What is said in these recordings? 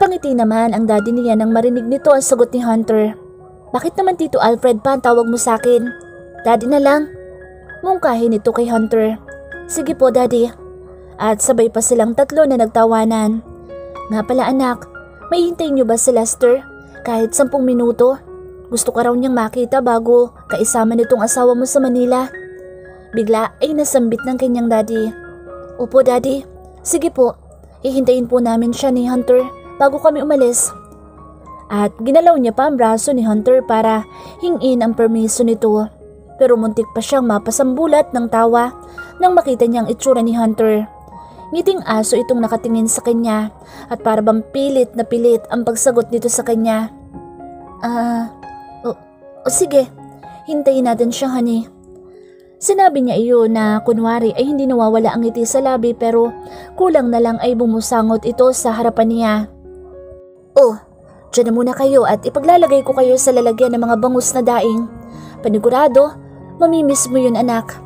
Napangiti naman ang daddy niya nang marinig nito ang sagot ni Hunter. Bakit naman Tito Alfred pa ang tawag mo sa akin? Daddy na lang. Mungkahin nito kay Hunter. Sige po daddy. At sabay pa silang tatlo na nagtawanan. Nga pala anak, may hintayin niyo ba si Lester? Kahit 10 minuto? Gusto ka raw niyang makita bago kaisama nitong asawa mo sa Manila. Bigla ay nasambit ng kanyang daddy. Opo daddy. Sige po, hihintayin po namin siya ni Hunter bago kami umalis. At ginalaw niya pa ang braso ni Hunter para hingin ang permiso nito. Pero muntik pa siyang mapasambulat ng tawa nang makita niyang itsura ni Hunter. Ngiting aso itong nakatingin sa kanya at para bang pilit na pilit ang pagsagot nito sa kanya. Sige, hintayin natin siya honey. Sinabi niya iyon na kunwari ay hindi nawawala ang ngiti sa labi pero kulang na lang ay bumusangot ito sa harapan niya. Diyan na muna kayo at ipaglalagay ko kayo sa lalagyan ng mga bangus na daing. Panigurado, mamimiss mo yun anak.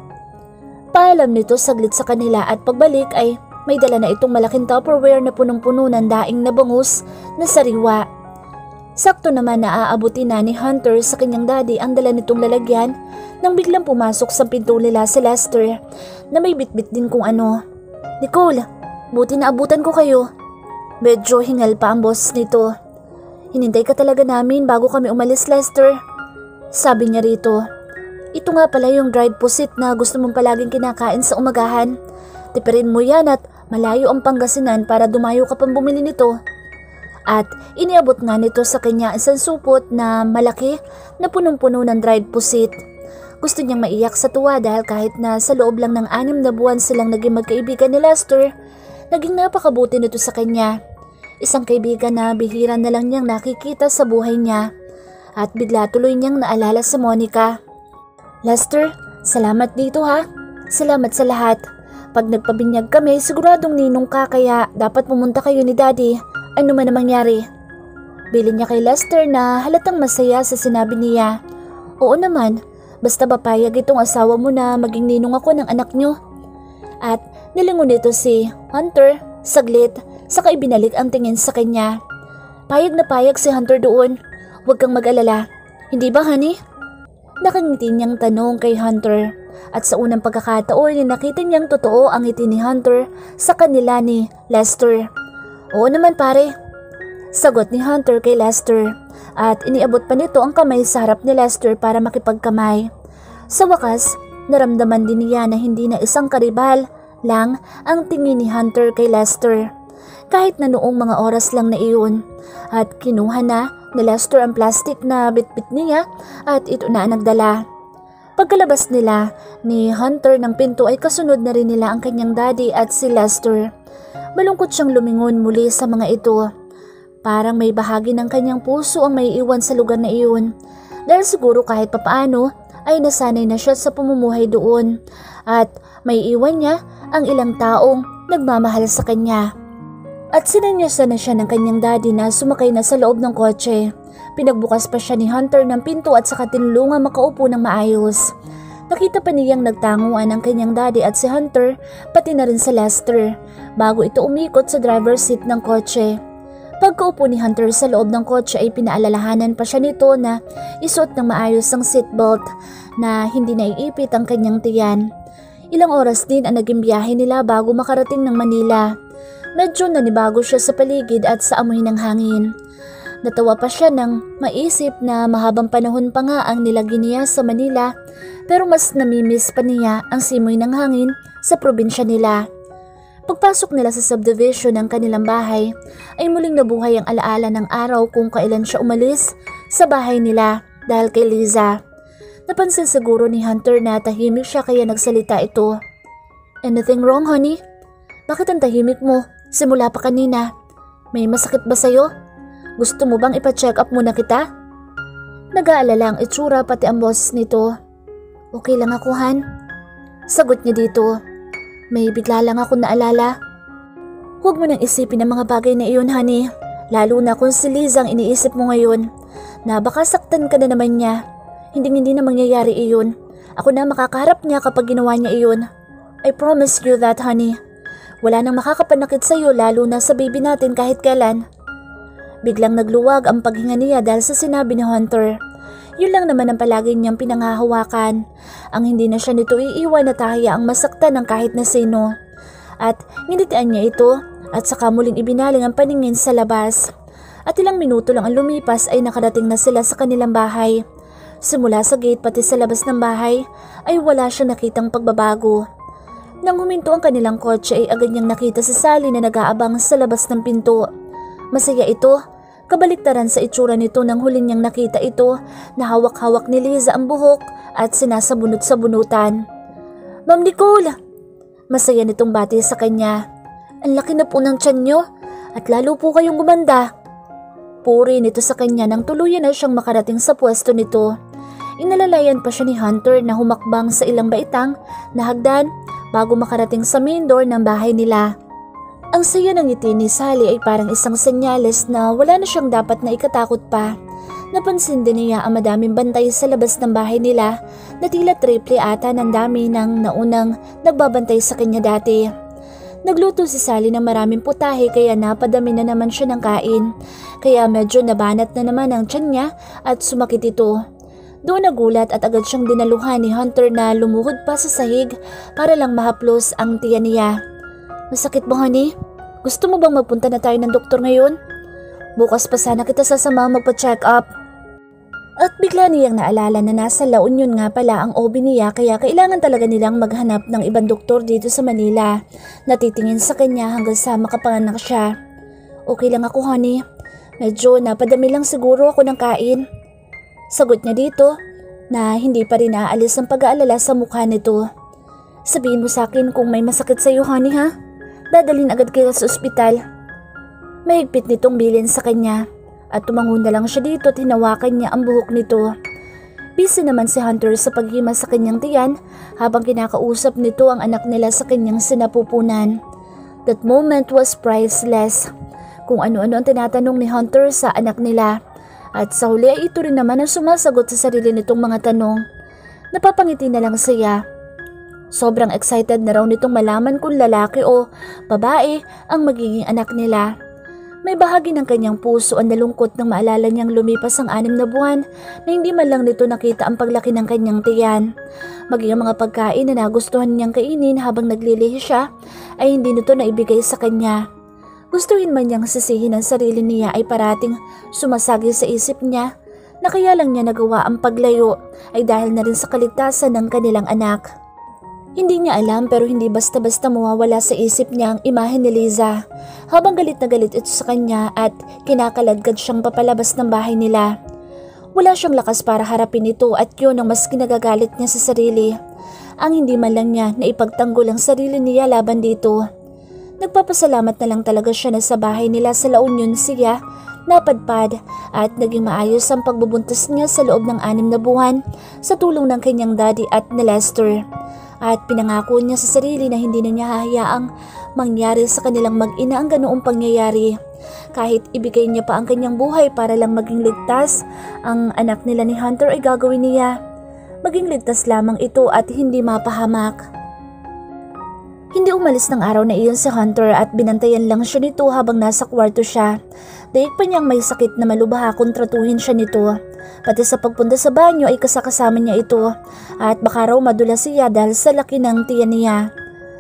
Paalam nito saglit sa kanila at pagbalik ay may dala na itong malaking Tupperware na punong-puno ng daing na bangus na sariwa. Sakto naman na aabutin na ni Hunter sa kanyang daddy ang dala nitong lalagyan nang biglang pumasok sa pinto nila si Lester na may bitbit din kung ano. Nicole, buti na abutan ko kayo. Medyo hingal pa ang boss nito. Hinintay ka talaga namin bago kami umalis Lester. Sabi niya rito. Ito nga pala yung dried pusit na gusto mong palaging kinakain sa umagahan. Tipirin mo yan at malayo ang Pangasinan para dumayo ka pang bumili nito. At iniabot nga nito sa kanya isang supot na malaki na punong-puno ng dried pusit. Gusto niyang maiyak sa tuwa dahil kahit na sa loob lang ng 6 na buwan silang naging magkaibigan ni Lester, naging napakabuti nito sa kanya. Isang kaibigan na bihira na lang niyang nakikita sa buhay niya. At bigla tuloy niyang naalala si Monica. Lester, salamat dito ha. Salamat sa lahat. Pag nagpabinyag kami, siguradong ninong ka kaya dapat pumunta kayo ni Daddy. Ano man ang mangyari. Bilin niya kay Lester na halatang masaya sa sinabi niya. Oo naman, basta papayag itong asawa mo na maging ninong ako ng anak niyo. At nilingon nito si Hunter saglit, saka ibinalik ang tingin sa kanya. Payag na payag si Hunter doon. Huwag kang mag-alala. Hindi ba honey? Nakangiti niyang tanong kay Hunter. At sa unang pagkakataon nakita niyang totoo ang ngiti ni Hunter sa kanila ni Lester. Oo naman pare. Sagot ni Hunter kay Lester at iniabot pa nito ang kamay sa harap ni Lester para makipagkamay. Sa wakas, naramdaman din niya na hindi na isang karibal lang ang tingin ni Hunter kay Lester. Kahit na noong mga oras lang na iyon at kinuha na ni Lester ang plastic na bitbit niya at ito na ang nagdala. Pagkalabas nila ni Hunter ng pinto ay kasunod na rin nila ang kanyang daddy at si Lester. Malungkot siyang lumingon muli sa mga ito. Parang may bahagi ng kanyang puso ang may iwan sa lugar na iyon. Dahil siguro kahit papaano ay nasanay na siya sa pamumuhay doon. At may iwan niya ang ilang taong nagmamahal sa kanya. At sinanyasan na siya ng kanyang daddy na sumakay na sa loob ng kotse. Pinagbukas pa siya ni Hunter ng pinto at saka tinulungan makaupo ng maayos. Nakita pa niyang nagtanguan ang kanyang daddy at si Hunter, pati na rin si Lester, bago ito umikot sa driver's seat ng kotse. Pagkaupo ni Hunter sa loob ng kotse ay pinaalalahanan pa siya nito na isuot ng maayos ang seatbelt na hindi naiipit ang kanyang tiyan. Ilang oras din ang naging biyahe nila bago makarating ng Manila. Medyo nanibago siya sa paligid at sa amoy ng hangin. Natawa pa siya nang maisip na mahabang panahon pa nga ang nilagay niya sa Manila pero mas namimiss pa niya ang simoy ng hangin sa probinsya nila. Pagpasok nila sa subdivision ng kanilang bahay ay muling nabuhay ang alaala ng araw kung kailan siya umalis sa bahay nila dahil kay Liza. Napansin siguro ni Hunter na tahimik siya kaya nagsalita ito. Anything wrong honey? Bakit ang tahimik mo? Simula pa kanina. May masakit ba sa'yo? Gusto mo bang ipa-check up muna kita? Nag-aalala ang itsura pati ang boses nito. Okay lang ako, Han. Sagot niya dito. May bigla lang ako naalala. Huwag mo nang isipin ang mga bagay na iyon, honey. Lalo na kung si Liza ang iniisip mo ngayon. Na baka saktan ka na naman niya. Hindi na mangyayari iyon. Ako na makakaharap niya kapag ginawa niya iyon. I promise you that, honey. Wala nang makakapanakit sa'yo lalo na sa baby natin kahit kailan. Biglang nagluwag ang paghinga niya dahil sa sinabi ni Hunter. Yun lang naman ang palagi niyang pinangahawakan. Ang hindi na siya nito iiwan at hahayaang masaktan ng kahit na sino. At nginitian niya ito at saka muling ibinaling ang paningin sa labas. At ilang minuto lang ang lumipas ay nakarating na sila sa kanilang bahay. Simula sa gate pati sa labas ng bahay ay wala siyang nakitang pagbabago. Nang huminto ang kanilang kotse ay agad niyang nakita si Sally na nag-aabang sa labas ng pinto. Masaya ito, kabaliktaran sa itsura nito nang huli niyang nakita ito na hawak-hawak ni Liza ang buhok at sinasabunot sa bunutan. "Ma'am Nicole!" Masaya nitong bati sa kanya. "Ang laki na po ng tiyan niyo at lalo po kayong gumanda." Puri nito sa kanya nang tuluyan na siyang makarating sa pwesto nito. Inalalayan pa siya ni Hunter na humakbang sa ilang baitang na hagdan bago makarating sa main door ng bahay nila. Ang saya ng ngiti ni Sally ay parang isang senyales na wala na siyang dapat na ikatakot pa. Napansin din niya ang madaming bantay sa labas ng bahay nila na tila triple ata ng dami ng naunang nagbabantay sa kanya dati. Nagluto si Sally ng maraming putahe kaya napadami na naman siya ng kain. Kaya medyo nabanat na naman ang tiyan niya at sumakit ito. Doon nagulat at agad siyang dinaluhan ni Hunter na lumuhod pa sa sahig para lang mahaplos ang tiyan niya. "Masakit ba, honey? Gusto mo bang magpunta na tayo ng doktor ngayon? Bukas pa sana kita sasama magpa-check up." At bigla niyang naalala na nasa La Union nga pala ang OB niya kaya kailangan talaga nilang maghanap ng ibang doktor dito sa Manila na titingin sa kanya hanggang sa makapanganak siya. "Okay lang ako, honey. Medyo napadami lang siguro ako ng kain." Sagot niya dito na hindi pa rin naaalis ang pag-aalala sa mukha nito. "Sabihin mo sa akin kung may masakit sa iyo, honey, ha? Dadalhin agad kayo sa ospital." Mahigpit nitong bilin sa kanya at tumango na lang siya dito at hinawakan niya ang buhok nito. Busy naman si Hunter sa paghima sa kanyang tiyan habang kinakausap nito ang anak nila sa kanyang sinapupunan. That moment was priceless. Kung ano-ano ang tinatanong ni Hunter sa anak nila at sa huli ay ito rin naman ang sumasagot sa sarili nitong mga tanong. Napapangiti na lang siya. Sobrang excited na raw nitong malaman kung lalaki o babae ang magiging anak nila. May bahagi ng kanyang puso ang nalungkot nang maalala niyang lumipas ang 6 na buwan na hindi man lang nito nakita ang paglaki ng kanyang tiyan. Maging ang mga pagkain na nagustuhan niyang kainin habang naglilihi siya ay hindi nito naibigay sa kanya. Gustuhin man niyang sisihin ang sarili niya ay parating sumasagi sa isip niya na kaya lang niya nagawa ang paglayo ay dahil na rin sa kaligtasan ng kanilang anak. Hindi niya alam pero hindi basta-basta mawawala sa isip niya ang imahe ni Liza habang galit na galit ito sa kanya at kinakaladkad siyang papalabas ng bahay nila. Wala siyang lakas para harapin ito at yun ang mas kinagagalit niya sa sarili. Ang hindi man lang niya na ipagtanggol ang sarili niya laban dito. Nagpapasalamat na lang talaga siya na sa bahay nila sa La Union siya napadpad at naging maayos ang pagbubuntis niya sa loob ng 6 na buwan sa tulong ng kanyang daddy at ni Lester. At pinangako niya sa sarili na hindi na niya hahayaang mangyari sa kanilang mag-ina ang ganoong pangyayari. Kahit ibigay niya pa ang kanyang buhay para lang maging ligtas, ang anak nila ni Hunter ay gagawin niya. Maging ligtas lamang ito at hindi mapahamak. Hindi umalis ng araw na iyon si Hunter at binantayan lang siya nito habang nasa kwarto siya. Daig pa niyang may sakit na malubaha kung tratuhin siya nito. Pati sa pagpunta sa banyo ay kasakasama niya ito at baka raw madula siya dahil sa laki ng tiyan niya.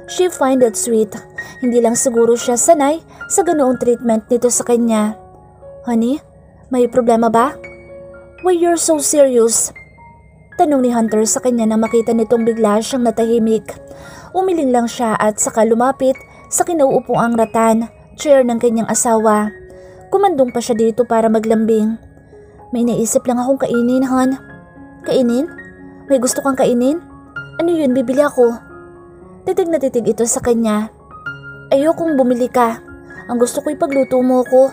She find it sweet. Hindi lang siguro siya sanay sa ganoong treatment nito sa kanya. "Honey, may problema ba? Why you're so serious?" Tanong ni Hunter sa kanya nang makita nitong bigla siyang natahimik. Umiling lang siya at saka lumapit sa kinauupuang ratan, chair ng kanyang asawa. Kumandong pa siya dito para maglambing. "May naisip lang akong kainin, hon." "Kainin? May gusto kang kainin? Ano yun, bibili ako." Titig na titig ito sa kanya. "Ayokong bumili ka. Ang gusto ko ipagluto mo ko."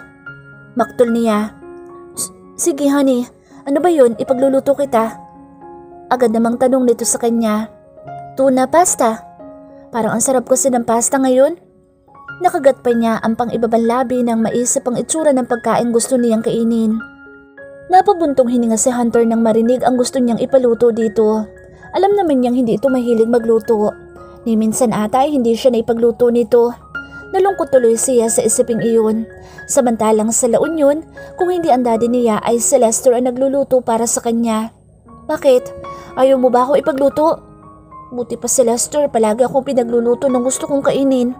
Maktol niya. Sige honey, ano ba yun, ipagluluto kita?" Agad namang tanong nito sa kanya. "Tuna pasta. Parang ang sarap kasi ng pasta ngayon." Nakagat pa niya ang pang-ibabang labi nang maisip ang itsura ng pagkain gusto niyang kainin. Napabuntong hininga si Hunter nang marinig ang gusto niyang ipaluto dito. Alam naman niyang hindi ito mahilig magluto. Ni minsan ata ay hindi siya naipagluto nito. Nalungkot tuloy siya sa isiping iyon. Samantalang sa La Union, kung hindi ang daddy niya ay si Lester ang nagluluto para sa kanya. Bakit? Ayaw mo ba ako ipagluto? Buti pa si Lester, palagi akong pinagluluto ng gusto kong kainin.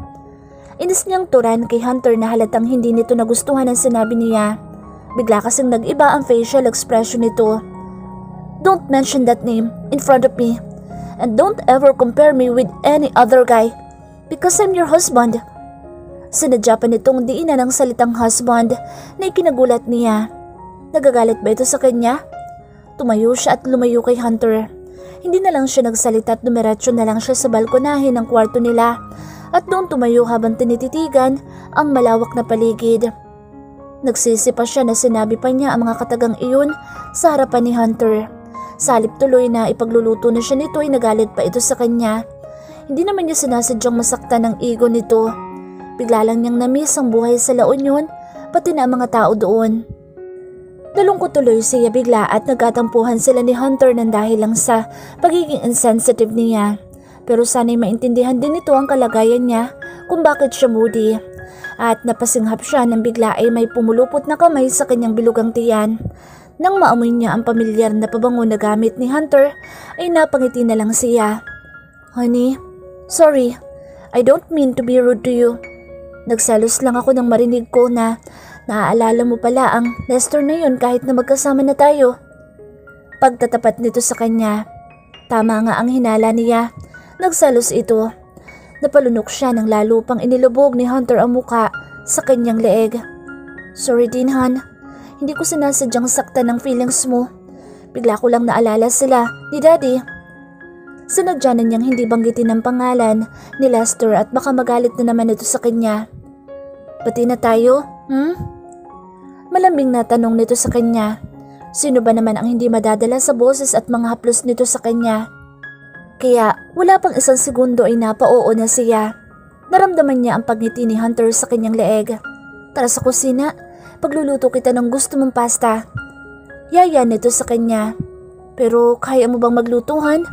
Inis niyang turan kay Hunter na halatang hindi nito nagustuhan ang sinabi niya. Bigla kasing nag-iba ang facial expression nito. Don't mention that name in front of me. And don't ever compare me with any other guy. Because I'm your husband. Sinadya pa nitong diinan ang salitang husband na ikinagulat niya. Nagagalit ba ito sa kanya? Tumayo siya at lumayo kay Hunter. Hindi na lang siya nagsalita at dumiretso na lang siya sa balkonahe ng kwarto nila at doon tumayo habang tinititigan ang malawak na paligid. Nagsisi pa siya na sinabi pa niya ang mga katagang iyon sa harapan ni Hunter. Salip tuloy na ipagluluto na siya nito ay nagalit pa ito sa kanya. Hindi naman niya sinasadyang masaktan ang ego nito. Bigla lang niyang namiss ang buhay sa La Union, pati na ang mga tao doon. Nalungkot tuloy siya bigla at nagkatampuhan sila ni Hunter nang dahil lang sa pagiging insensitive niya. Pero sana'y maintindihan din nito ang kalagayan niya kung bakit siya moody. At napasinghap siya nang bigla ay may pumulupot na kamay sa kanyang bilugang tiyan. Nang maamoy niya ang pamilyar na pabango na gamit ni Hunter, ay napangiti na lang siya. Honey, sorry, I don't mean to be rude to you. Nagselos lang ako nang marinig ko na naaalala mo pala ang Lester na yun kahit na magkasama na tayo. Pagtatapat nito sa kanya, tama nga ang hinala niya. Nagselos ito. Napalunok siya nang lalo pang inilubog ni Hunter ang muka sa kanyang leeg. Sorry din, Han. Hindi ko sinasadyang saktan ng feelings mo. Bigla ko lang naalala sila ni Daddy. Sinadya na niyang hindi banggitin ang pangalan ni Lester at baka magalit na naman ito sa kanya. Pati na tayo, Malambing na tanong nito sa kanya. Sino ba naman ang hindi madadala sa boses at mga haplos nito sa kanya? Kaya wala pang isang segundo ay napaoo na siya. Naramdaman niya ang pagngiti ni Hunter sa kanyang leeg. Tara sa kusina, pagluluto kita ng gusto mong pasta. Yaya nito sa kanya. Pero kaya mo bang maglutuhan?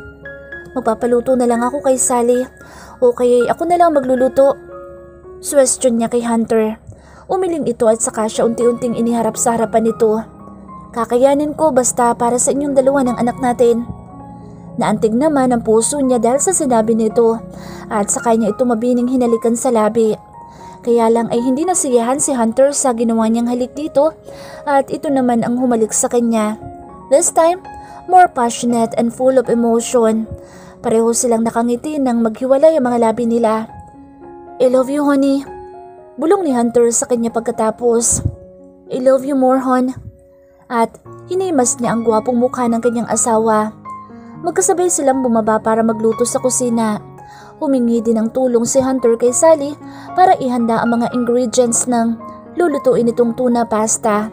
Magpapaluto na lang ako kay Sally o kaya ako na lang magluluto. Suwestiyon niya kay Hunter. Umiling ito at saka siya unti-unting iniharap sa harapan nito. Kakayanin ko basta para sa inyong dalawa ng anak natin. Naantig naman ang puso niya dahil sa sinabi nito at saka niya ito mabining hinalikan sa labi. Kaya lang ay hindi nasiyahan si Hunter sa ginawa niyang halik dito at ito naman ang humalik sa kanya. This time, more passionate and full of emotion. Pareho silang nakangiti nang maghiwalay ang mga labi nila. I love you, honey. Bulong ni Hunter sa kanya pagkatapos. I love you more, hon. At hinimas niya ang gwapong mukha ng kanyang asawa. Magkasabay silang bumaba para magluto sa kusina. Humingi din ng tulong si Hunter kay Sally para ihanda ang mga ingredients ng lulutuin itong tuna pasta.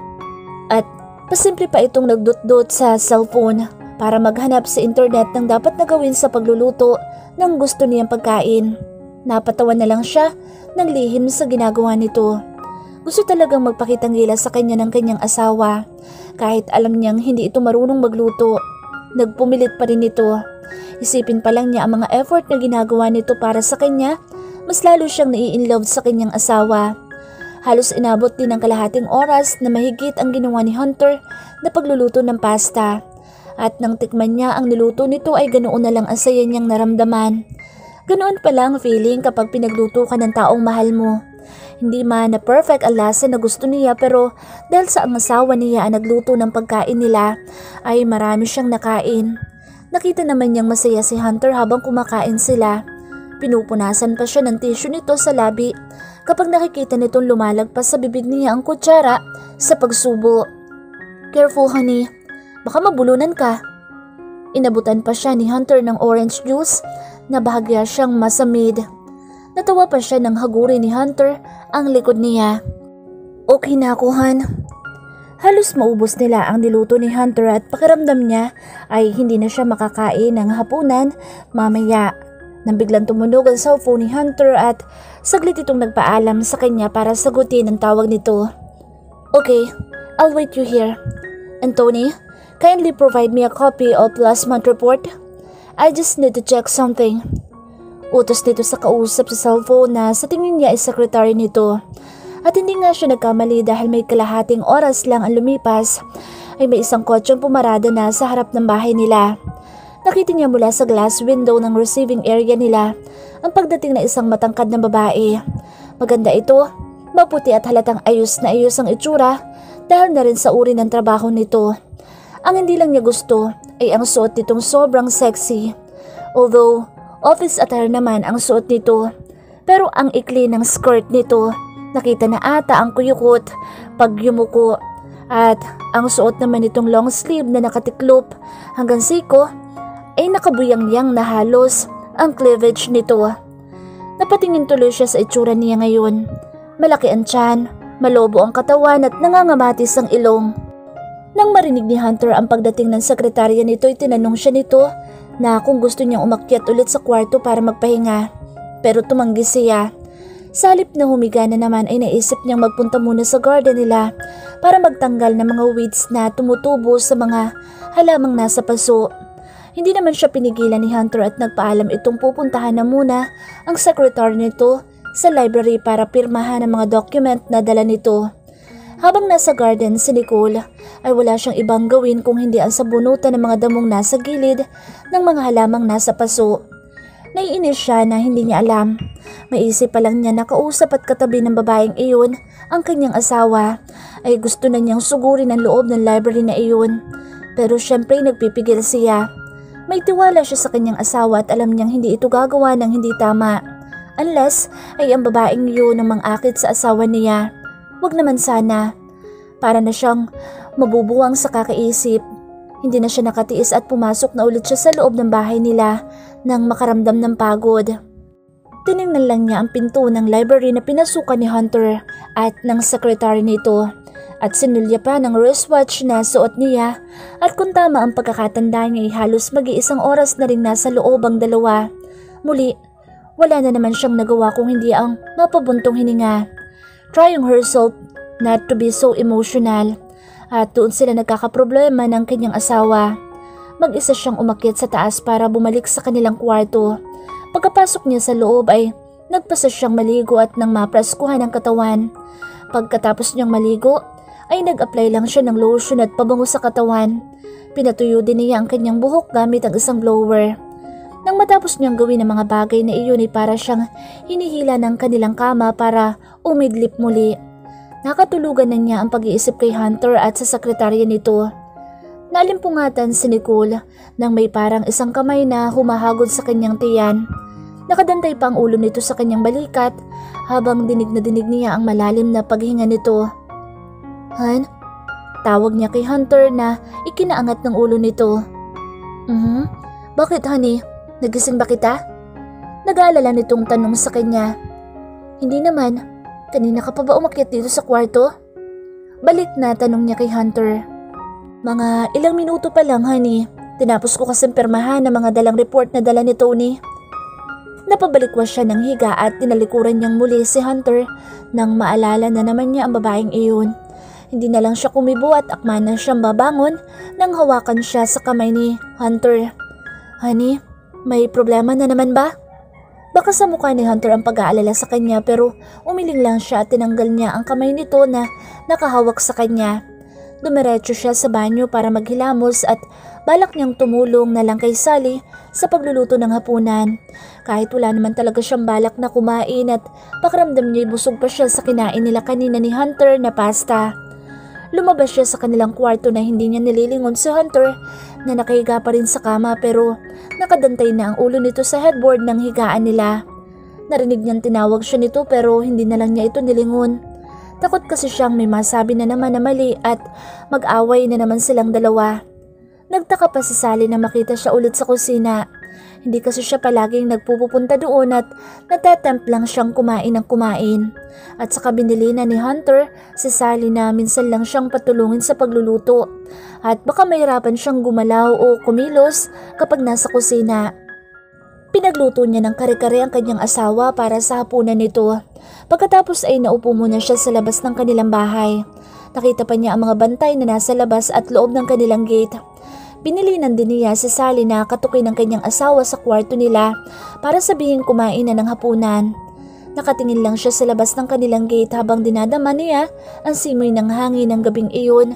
At pasimple pa itong nagdut-dut sa cellphone para maghanap sa internet ng dapat na gawin sa pagluluto ng gusto niyang pagkain. Napatawa na lang siya ng lihim sa ginagawa nito. Gusto talagang magpakitang gilas sa kanya ng kanyang asawa kahit alam niyang hindi ito marunong magluto. Nagpumilit pa rin ito. Isipin pa lang niya ang mga effort na ginagawa nito para sa kanya, mas lalo siyang nai-inlove sa kanyang asawa. Halos inabot din ng kalahating oras na mahigit ang ginawa ni Hunter na pagluluto ng pasta. At nang tikman niya ang niluto nito ay ganoon na lang ang saya niyang naramdaman. Ganoon pala ang feeling kapag pinagluto ka ng taong mahal mo. Hindi man na perfect ang lasa na gusto niya pero dahil sa ang asawa niya ang nagluto ng pagkain nila ay marami siyang nakain. Nakita naman niyang masaya si Hunter habang kumakain sila. Pinupunasan pa siya ng tissue nito sa labi kapag nakikita nitong lumalagpas sa bibig niya ang kutsara sa pagsubo. Careful, honey. Baka mabulunan ka. Inabutan pa siya ni Hunter ng orange juice na bahagya siyang masamid. Natawa pa siya nang haguri ni Hunter ang likod niya. Okay na ako, Han. Halos maubos nila ang niluto ni Hunter at pakiramdam niya ay hindi na siya makakain ng hapunan mamaya. Nang biglang tumunog ang cellphone ni Hunter at saglit itong nagpaalam sa kanya para sagutin ang tawag nito. Okay, I'll wait you here. Anthony, kindly provide me a copy of last month's report. I just need to check something. Utos nito sa kausap sa cellphone na sa tingin niya ay secretary nito. At hindi nga siya nagkamali dahil may kalahating oras lang ang lumipas ay may isang kotseng pumarada na sa harap ng bahay nila. Nakita niya mula sa glass window ng receiving area nila ang pagdating na isang matangkad na babae. Maganda ito, maputi at halatang ayos na ayos ang itsura dahil na rin sa uri ng trabaho nito. Ang hindi lang niya gusto ay ang suot nitong sobrang sexy. Although office attire naman ang suot nito, pero ang ikli ng skirt nito, nakita na ata ang kuyukot pag yumuko. At ang suot naman nitong long sleeve na nakatiklop hanggang siko ay nakabuyang-yang na halos ang cleavage nito. Napatingin tuloy siya sa itsura niya ngayon. Malaki ang tiyan, malobo ang katawan at nangangamatis ang ilong. Nang marinig ni Hunter ang pagdating ng sekretarya nito ay tinanong siya nito na kung gusto niyang umakyat ulit sa kwarto para magpahinga. Pero tumanggi siya. Sa halip na humiga na naman ay naisip niyang magpunta muna sa garden nila para magtanggal ng mga weeds na tumutubo sa mga halamang nasa paso. Hindi naman siya pinigilan ni Hunter at nagpaalam itong pupuntahan na muna ang secretary nito sa library para pirmahan ang mga document na dala nito. Habang nasa garden si Nicole ay wala siyang ibang gawin kung hindi ang sabunutan ng mga damong nasa gilid ng mga halamang nasa paso. Naiinis siya na hindi niya alam. Maisip pa lang niya na kausap at katabi ng babaeng iyon ang kanyang asawa ay gusto na niyang sugurin ang loob ng library na iyon. Pero syempre nagpipigil siya. May tiwala siya sa kanyang asawa at alam niyang hindi ito gagawa ng hindi tama. Unless ay ang babaeng iyon ang mang-akit sa asawa niya. Wag naman sana. Para na siyang mabubuwang sa kakaisip. Hindi na siya nakatiis at pumasok na ulit siya sa loob ng bahay nila nang makaramdam ng pagod. Tiningnan lang niya ang pinto ng library na pinasukan ni Hunter at ng secretary nito at sinulya pa ng wristwatch na suot niya at kung tama ang pagkakatanda niya ay halos mag-iisang oras na rin nasa loob ang dalawa. Muli, wala na naman siyang nagawa kung hindi ang mapabuntong hininga. Trying herself not to be so emotional at doon sila nagkakaproblema ng kanyang asawa. Mag-isa siyang umakyat sa taas para bumalik sa kanilang kwarto. Pagkapasok niya sa loob ay nagpasa siyang maligo at nang mapraskuhan ang katawan. Pagkatapos niyang maligo ay nag-apply lang siya ng lotion at pabango sa katawan. Pinatuyo din niya ang kanyang buhok gamit ang isang blower. Nang matapos niyang gawin ang mga bagay na iyon ay para siyang hinihila ng kanilang kama para umidlip muli. Nakatulugan na niya ang pag-iisip kay Hunter at sa sekretarya nito. Naalimpungatan si Nicole nang may parang isang kamay na humahagod sa kanyang tiyan. Nakadantay pa ang ulo nito sa kanyang balikat habang dinig na dinig niya ang malalim na paghinga nito. Han? Tawag niya kay Hunter na ikinaangat ng ulo nito. Bakit honey? Nagising ba kita? Nag-aalala nitong tanong sa kanya. Hindi naman. Kanina ka pa ba umakyat dito sa kwarto? Balik na tanong niya kay Hunter. Mga ilang minuto pa lang honey. Tinapos ko kasing pirmahan ng mga dalang report na dala ni Tony. Napabalikwas siya ng higa at tinalikuran niyang muli si Hunter nang maalala na naman niya ang babaeng iyon. Hindi na lang siya kumibo at akma na siyang babangon nang hawakan siya sa kamay ni Hunter. Honey, may problema na naman ba? Baka sa mukha ni Hunter ang pag-aalala sa kanya pero umiling lang siya at tinanggal niya ang kamay nito na nakahawak sa kanya. Dumiretso siya sa banyo para maghilamos at balak niyang tumulong na lang kay Sally sa pagluluto ng hapunan. Kahit wala naman talaga siyang balak na kumain at pakiramdam niya busog pa siya sa kinain nila kanina ni Hunter na pasta. Lumabas siya sa kanilang kwarto na hindi niya nililingon si Hunter na nakahiga pa rin sa kama pero nakadantay na ang ulo nito sa headboard ng higaan nila. Narinig niyang tinawag siya nito pero hindi na lang niya ito nilingon. Takot kasi siyang may masabi na naman na mali at mag-away na naman silang dalawa. Nagtaka pa si Sally na makita siya ulit sa kusina. Hindi kasi siya palaging nagpupunta doon at natatempt lang siyang kumain ng kumain. At saka binili na ni Hunter si Sally na minsan lang siyang patulungin sa pagluluto. At baka mahirapan siyang gumalaw o kumilos kapag nasa kusina. Pinagluto niya ng kare-kare ang kanyang asawa para sa hapunan nito. Pagkatapos ay naupo muna siya sa labas ng kanilang bahay. Nakita pa niya ang mga bantay na nasa labas at loob ng kanilang gate. Pinilinan din niya si Sally na katukin ng kanyang asawa sa kwarto nila para sabihin kumain na ng hapunan. Nakatingin lang siya sa labas ng kanilang gate habang dinadama niya ang simoy ng hangin ng gabing iyon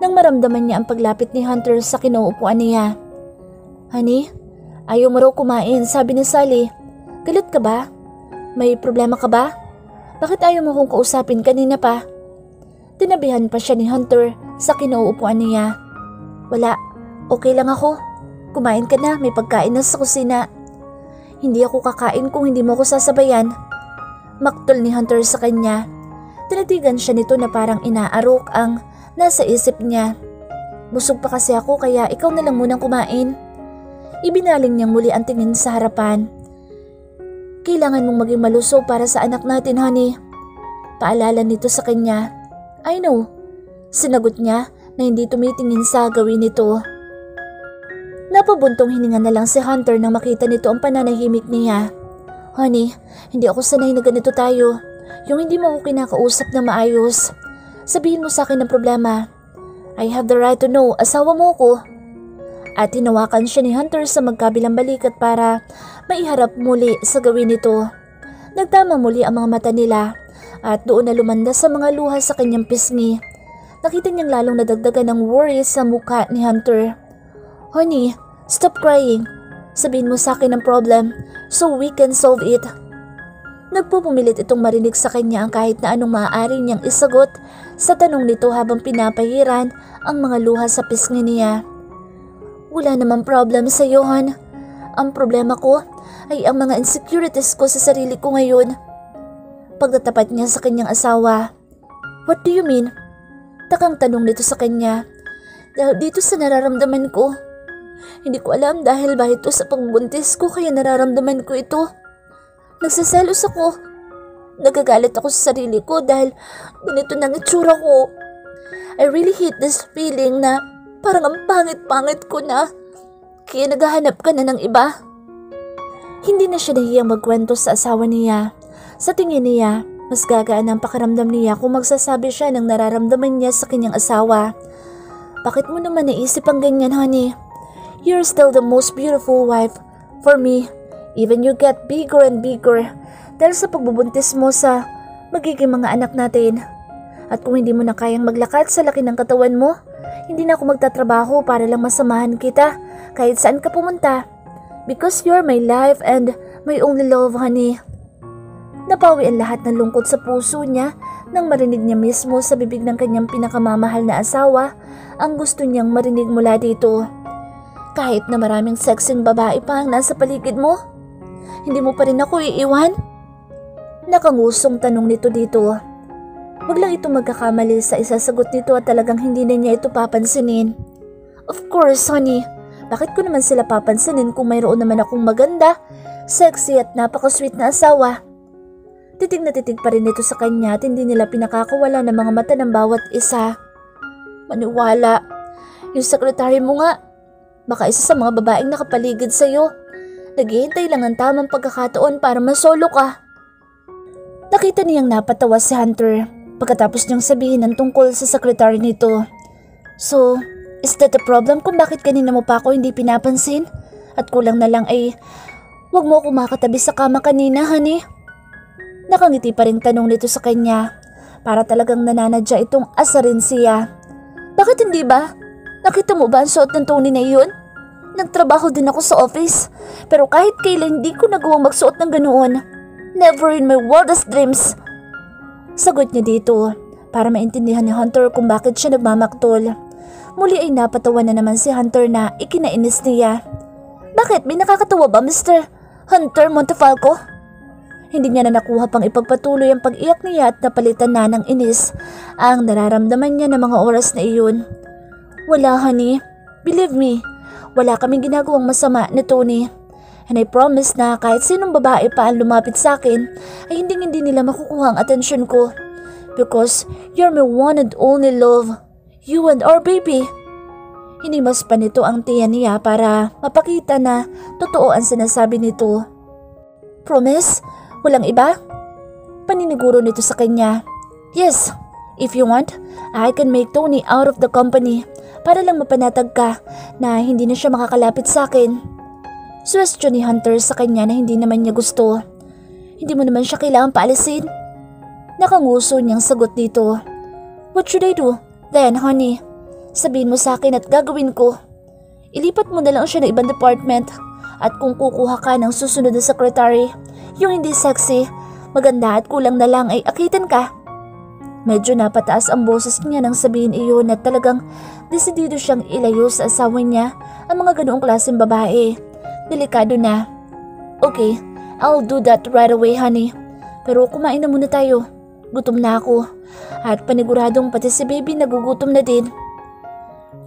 nang maramdaman niya ang paglapit ni Hunter sa kinuupuan niya. "Honey, ayaw mo raw kumain," sabi ni Sally. "Galit ka ba? May problema ka ba? Bakit ayaw mo kong kausapin kanina pa?" Tinabihan pa siya ni Hunter sa kinuupuan niya. "Wala, okay lang ako. Kumain ka na, may pagkain na sa kusina." "Hindi ako kakain kung hindi mo ako sasabayan." Maktol ni Hunter sa kanya. Tinatigan siya nito na parang inaarok ang nasa isip niya. "Busog pa kasi ako kaya ikaw na lang munang kumain." Ibinaling niyang muli ang tingin sa harapan. "Kailangan mong maging malusog para sa anak natin, honey." Paalala nito sa kanya. "I know." Sinagot niya na hindi tumitingin sa gawin nito. Napabuntong hininga na lang si Hunter nang makita nito ang pananahimik niya. "Honey, hindi ako sanay na ganito tayo. Yung hindi mo ako kinakausap na maayos. Sabihin mo sa akin ang problema. I have the right to know, asawa mo ko." At hinawakan siya ni Hunter sa magkabilang balikat para maiharap muli sa gawin nito. Nagtama muli ang mga mata nila at doon na lumanda sa mga luha sa kanyang pisngi. Nakita niyang lalong nadagdagan ng worry sa mukha ni Hunter. "Honey, stop crying. Sabihin mo sa akin ang problem so we can solve it." Nagpupumilit itong marinig sa kanya ang kahit na anong maaari niyang isagot sa tanong nito habang pinapahiran ang mga luha sa pisngi niya. "Wala namang problem sa iyo, hon. Ang problema ko ay ang mga insecurities ko sa sarili ko ngayon." Pagtatapat niya sa kanyang asawa. "What do you mean?" Takang tanong nito sa kanya. "Dahil dito sa nararamdaman ko. Hindi ko alam dahil ba ito sa pagbuntis ko kaya nararamdaman ko ito. Nagsaselos ako. Nagagalit ako sa sarili ko dahil ganito nang itsura ko. I really hate this feeling na parang ang pangit-pangit ko na. Kaya naghahanap ka na ng iba." Hindi na siya nahiyang magkwento sa asawa niya. Sa tingin niya, mas gagaan ang pakiramdam niya kung magsasabi siya ng nararamdaman niya sa kanyang asawa. "Bakit mo naman naisip ang ganyan, honey? You're still the most beautiful wife for me. Even you get bigger and bigger dahil sa pagbubuntis mo sa magiging mga anak natin. At kung hindi mo na kayang maglakad sa laki ng katawan mo, hindi na ako magtatrabaho para lang masamahan kita kahit saan ka pumunta. Because you're my life and my only love, honey." Napawi ang lahat ng lungkot sa puso niya nang marinig niya mismo sa bibig ng kanyang pinakamamahal na asawa ang gusto niyang marinig mula dito. "Kahit na maraming sexing babae pa ang nasa paligid mo, hindi mo pa rin ako iiwan?" Nakangusong tanong nito dito. Wag lang ito magkakamali sa isasagot nito at talagang hindi na niya ito papansinin. "Of course, honey. Bakit ko naman sila papansinin kung mayroon naman akong maganda, sexy at napaka-sweet na asawa?" Titig na titig pa rin ito sa kanya at hindi nila pinakakawala ng mga mata ng bawat isa. "Maniwala. Yung sekretary mo nga. Baka isa sa mga babaeng nakapaligid sa'yo. Naghihintay lang ang tamang pagkakataon para masolo ka." Nakita niyang napatawa si Hunter pagkatapos niyang sabihin ang tungkol sa sekretary nito. "So, is that a problem kung bakit kanina mo pa ako hindi pinapansin? At kulang na lang ay wag mo ako makatabi sa kama kanina, honey?" Nakangiti pa rin tanong nito sa kanya. Para talagang nananadya itong asarin siya. "Bakit hindi ba? Nakita mo ba ang suot ng Tony na iyon? Nagtrabaho din ako sa office. Pero kahit kailan hindi ko nagawang magsuot ng ganoon. Never in my wildest dreams." Sagot niya dito para maintindihan ni Hunter kung bakit siya nagmamaktol. Muli ay napatawa na naman si Hunter na ikinainis niya. "Bakit? May nakakatawa ba, Mr. Hunter Montefalco?" Hindi niya na nakuha pang ipagpatuloy ang pag-iyak niya at napalitan na ng inis ang nararamdaman niya ng mga oras na iyon. "Wala, honey. Believe me, wala kaming ginagawang masama ni Tony. And I promise na kahit sinong babae pa ang lumapit sa akin ay hindi nila makukuha ang atensyon ko. Because you're my one and only love. You and our baby." Hinimas pa nito ang tiyan niya para mapakita na totoo ang sinasabi nito. "Promise? Walang iba?" Paniniguro nito sa kanya. "Yes, if you want, I can make Tony out of the company para lang mapanatag ka na hindi na siya makakalapit sa akin. Suwestyon ni Hunter sa kanya na hindi naman niya gusto. Hindi mo naman siya kailangan paalisin. Nakanguso niyang sagot dito. What should I do? Then, honey, sabihin mo sa akin at gagawin ko. Ilipat mo na lang siya ng ibang department at kung kukuha ka ng susunod na secretary, yung hindi sexy, maganda at kulang na lang ay akitan ka. Medyo napataas ang boses niya nang sabihin iyon at talagang desidido siyang ilayo sa asawa niya ang mga ganoong klaseng babae. Delikado na. Okay, I'll do that right away, honey. Pero kumain na muna tayo. Gutom na ako. At paniguradong pati si baby nagugutom na din.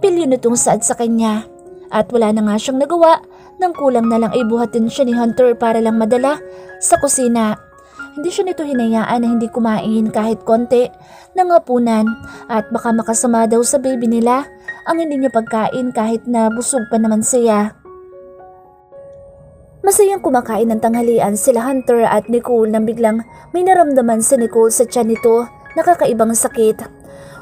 Pilyo nitong saad sa kanya. At wala na nga siyang nagawa nang kulang na lang ay buhatin siya ni Hunter para lang madala sa kusina. Hindi siya nito hinayaan na hindi kumain kahit konti ng hapunan at baka makasama daw sa baby nila ang hindi niya pagkain kahit na busog pa naman siya. Masayang kumakain ng tanghalian sila Hunter at Nicole nang biglang may naramdaman si Nicole sa tiyan nito na kakaibang sakit.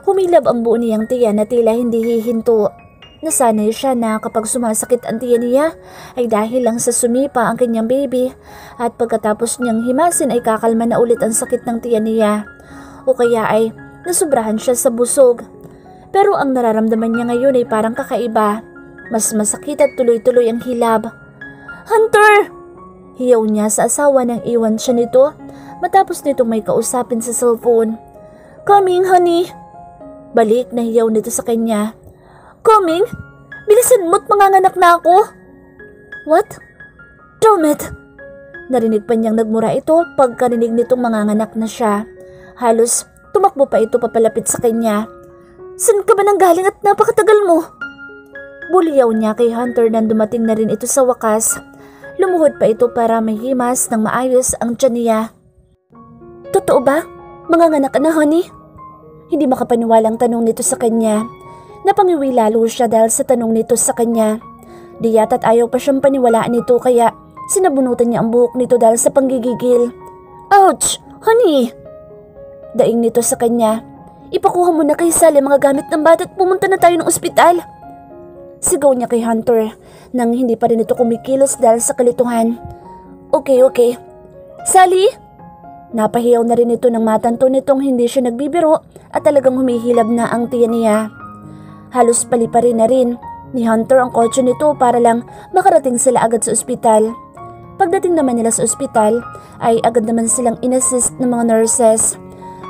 Humilab ang buo niyang tiyan na tila hindi hihinto. Nasanay siya na kapag sumasakit ang tiyan niya ay dahil lang sa sumipa ang kanyang baby at pagkatapos niyang himasin ay kakalma na ulit ang sakit ng tiyan niya o kaya ay nasubrahan siya sa busog. Pero ang nararamdaman niya ngayon ay parang kakaiba. Mas masakit at tuloy-tuloy ang hilab. Hunter! Hiyaw niya sa asawa nang iwan siya nito matapos nitong may kausapin sa cellphone. Coming, honey! Balik na hiyaw nito sa kanya. Coming? Bilisan mo't manganganak na ako! What? Damn it! Narinig pa niyang nagmura ito pagkarinig nitong manganganak na siya. Halos tumakbo pa ito papalapit sa kanya. San ka ba nang galing at napakatagal mo? Buliyaw niya kay Hunter nang dumating na rin ito sa wakas. Lumuhod pa ito para may himas ng maayos ang tiyan niya. Totoo ba? Manganganak ka na, honey? Hindi makapaniwalang tanong nito sa kanya. Napangiwi lalo siya dahil sa tanong nito sa kanya. Di yata't ayaw pa siyang paniwalaan nito kaya sinabunutan niya ang buhok nito dahil sa panggigigil. Ouch! Honey! Daing nito sa kanya. Ipakuha mo na kay Sally mga gamit ng bata at pumunta na tayo ng ospital. Sigaw niya kay Hunter nang hindi pa rin ito kumikilos dahil sa kalituhan. Okay. Sally? Napahiyaw na rin ito nang matanto nitong hindi siya nagbibiro at talagang humihilab na ang tiyan niya. Halos paliparin na rin ni Hunter ang kotse nito para lang makarating sila agad sa ospital. Pagdating naman nila sa ospital ay agad naman silang inassist ng mga nurses.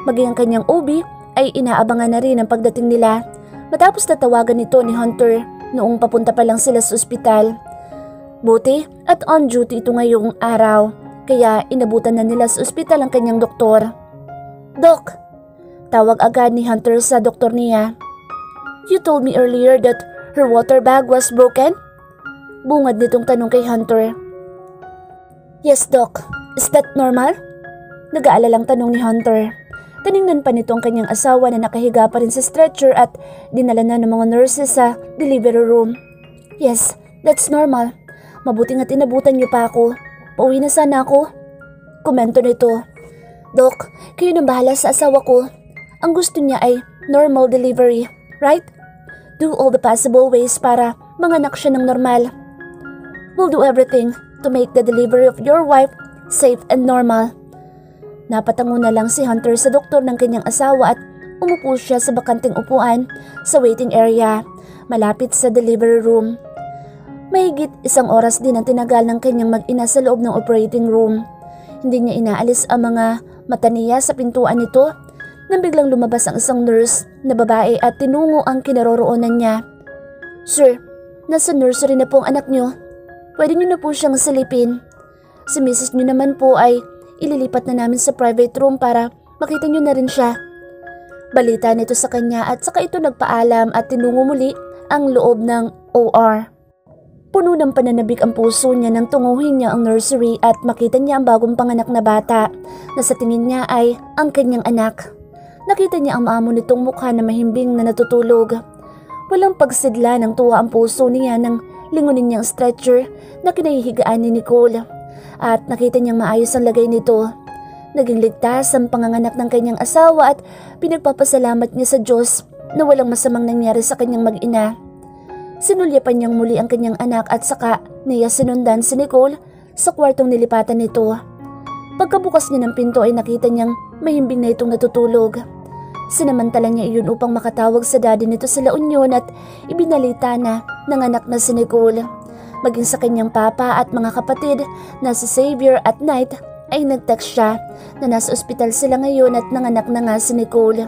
Maging ang kanyang OB ay inaabangan na rin ang pagdating nila matapos natawagan nito ni Hunter noong papunta pa lang sila sa ospital. Buti at on duty ito ngayong araw kaya inabutan na nila sa ospital ang kanyang doktor. Doc! Tawag agad ni Hunter sa doktor niya. You told me earlier that her water bag was broken? Bungad nitong tanong kay Hunter. Yes, Doc. Is that normal? Nag-aalalang tanong ni Hunter. Tiningnan pa nito ang kanyang asawa na nakahiga pa rin sa stretcher at dinala na ng mga nurses sa delivery room. Yes, that's normal. Mabuti nga't inabutan niyo pa ako. Pauwi na sana ako. Komento nito. Doc, kayo nang bahala sa asawa ko. Ang gusto niya ay normal delivery, right? Do all the possible ways para manganak siya ng normal. We'll do everything to make the delivery of your wife safe and normal. Napatango na lang si Hunter sa doktor ng kanyang asawa at umupo siya sa bakanting upuan sa waiting area malapit sa delivery room. Mahigit 1 oras din ang tinagal ng kanyang mag-ina sa loob ng operating room. Hindi niya inaalis ang mga mata niya sa pintuan nito nang biglang lumabas ang isang nurse na babae at tinungo ang kinaroroonan niya. Sir, nasa nursery na po ang anak niyo. Pwede niyo na po siyang silipin. Si Mrs. niyo naman po ay ililipat na namin sa private room para makita niyo na rin siya. Balita nito sa kanya at saka ito nagpaalam at tinungo muli ang loob ng OR. Puno ng pananabik ang puso niya nang tunguhin niya ang nursery at makita niya ang bagong panganak na bata na sa tingin niya ay ang kanyang anak. Nakita niya ang maamo nitong mukha na mahimbing na natutulog. Walang pagsidla ng tuwa ang puso niya nang lingunin niya ang stretcher na kinahihigaan ni Nicole. At nakita niyang maayos ang lagay nito. Naging ligtas ang panganganak ng kanyang asawa at pinagpapasalamat niya sa Diyos na walang masamang nangyari sa kanyang mag-ina. Sinulyapan niyang muli ang kanyang anak at saka niya sinundan si Nicole sa kwartong nilipatan nito. Pagkabukas niya ng pinto ay nakita niyang mahimbing na itong natutulog. Sinamantala niya iyon upang makatawag sa daddy nito sa La Union at ibinalita na nanganak na si Nicole. Maging sa kanyang papa at mga kapatid na si Xavier at Knight ay nag-text siya na nasa ospital sila ngayon at nanganak na nga si Nicole.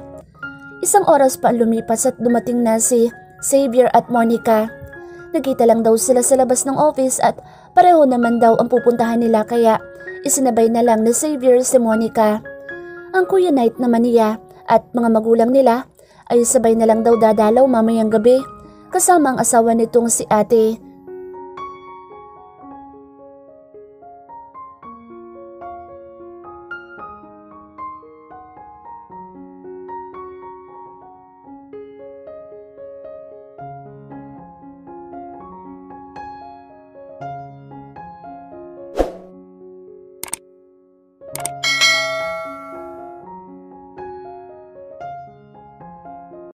Isang oras pa ang lumipas at dumating na si Xavier at Monica. Nagkita lang daw sila sa labas ng office at pareho naman daw ang pupuntahan nila kaya isinabay na lang ni Xavier si Monica. Ang Kuya Knight naman niya at mga magulang nila ay sabay na lang daw dadalaw mamayang gabi kasama ang asawa nitong si Ate